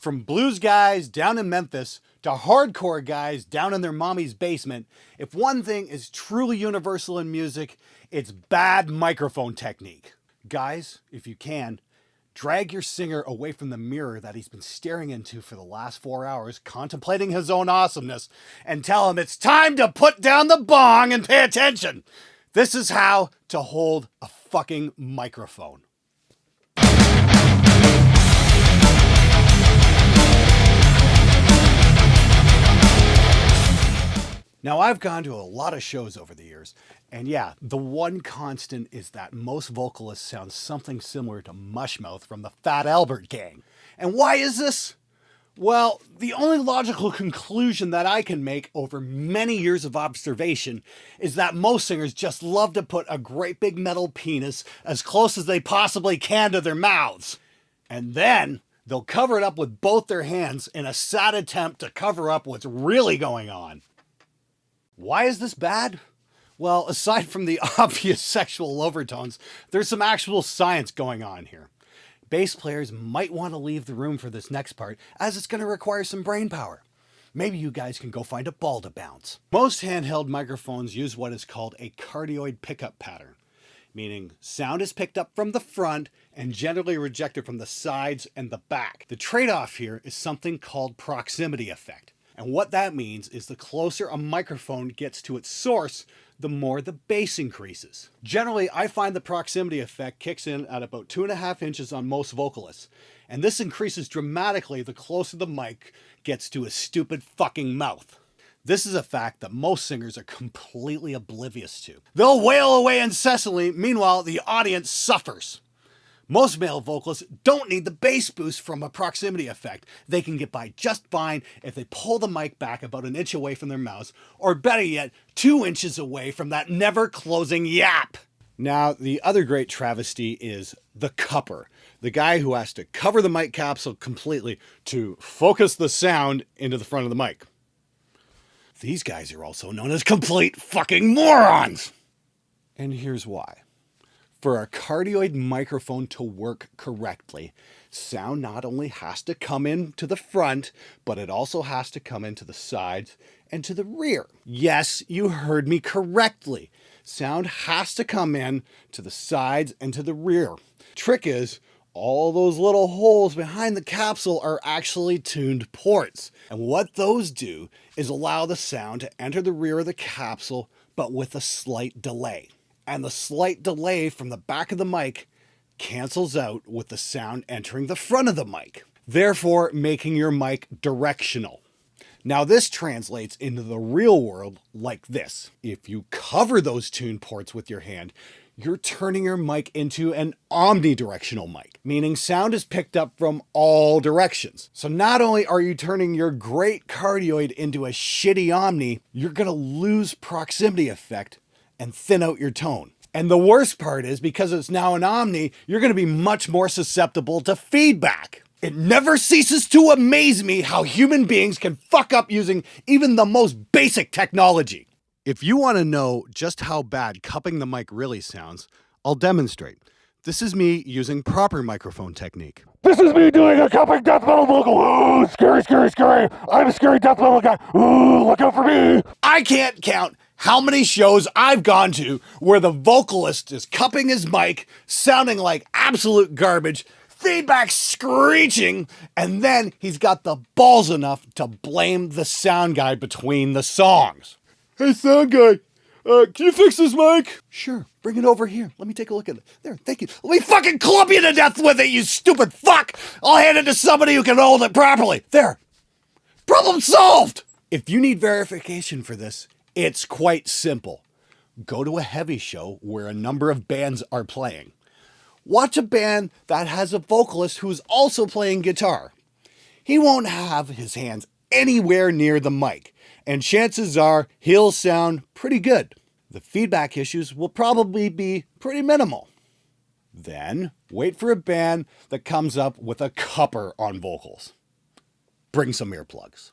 From blues guys down in Memphis to hardcore guys down in their mommy's basement, if one thing is truly universal in music, it's bad microphone technique. Guys, if you can, drag your singer away from the mirror that he's been staring into for the last 4 hours, contemplating his own awesomeness, and tell him it's time to put down the bong and pay attention. This is how to hold a fucking microphone. Now, I've gone to a lot of shows over the years, and yeah, the one constant is that most vocalists sound something similar to Mushmouth from the Fat Albert Gang. And why is this? Well, the only logical conclusion that I can make over many years of observation is that most singers just love to put a great big metal penis as close as they possibly can to their mouths. And then they'll cover it up with both their hands in a sad attempt to cover up what's really going on. Why is this bad? Well, aside from the obvious sexual overtones, there's some actual science going on here. Bass players might want to leave the room for this next part, as it's going to require some brain power. Maybe you guys can go find a ball to bounce. Most handheld microphones use what is called a cardioid pickup pattern, meaning sound is picked up from the front and generally rejected from the sides and the back. The trade-off here is something called proximity effect. And what that means is the closer a microphone gets to its source, the more the bass increases. Generally, I find the proximity effect kicks in at about 2.5 inches on most vocalists. And this increases dramatically the closer the mic gets to his stupid fucking mouth. This is a fact that most singers are completely oblivious to. They'll wail away incessantly, meanwhile the audience suffers. Most male vocalists don't need the bass boost from a proximity effect. They can get by just fine if they pull the mic back about 1 inch away from their mouths, or better yet, 2 inches away from that never-closing yap. Now, the other great travesty is the cupper, the guy who has to cover the mic capsule completely to focus the sound into the front of the mic. These guys are also known as complete fucking morons! And here's why. For a cardioid microphone to work correctly, sound not only has to come in to the front, but it also has to come into the sides and to the rear. Yes, you heard me correctly. Sound has to come in to the sides and to the rear. Trick is, all those little holes behind the capsule are actually tuned ports. And what those do is allow the sound to enter the rear of the capsule, but with a slight delay. And the slight delay from the back of the mic cancels out with the sound entering the front of the mic, therefore making your mic directional. Now this translates into the real world like this. If you cover those tune ports with your hand, you're turning your mic into an omnidirectional mic, meaning sound is picked up from all directions. So not only are you turning your great cardioid into a shitty omni, you're gonna lose proximity effect and thin out your tone. And the worst part is, because it's now an omni, you're gonna be much more susceptible to feedback. It never ceases to amaze me how human beings can fuck up using even the most basic technology. If you wanna know just how bad cupping the mic really sounds, I'll demonstrate. This is me using proper microphone technique. This is me doing a cupping death metal vocal. Ooh, scary, scary, scary. I'm a scary death metal guy. Ooh, look out for me. I can't count how many shows I've gone to where the vocalist is cupping his mic, sounding like absolute garbage, feedback screeching, and then he's got the balls enough to blame the sound guy between the songs. Hey, sound guy, can you fix this mic? Sure, bring it over here. Let me take a look at it. There, thank you. Let me fucking club you to death with it, you stupid fuck! I'll hand it to somebody who can hold it properly. There. Problem solved! If you need verification for this, it's quite simple. Go to a heavy show where a number of bands are playing. Watch a band that has a vocalist who's also playing guitar. He won't have his hands anywhere near the mic, and chances are he'll sound pretty good. The feedback issues will probably be pretty minimal. Then wait for a band that comes up with a cupper on vocals. Bring some earplugs.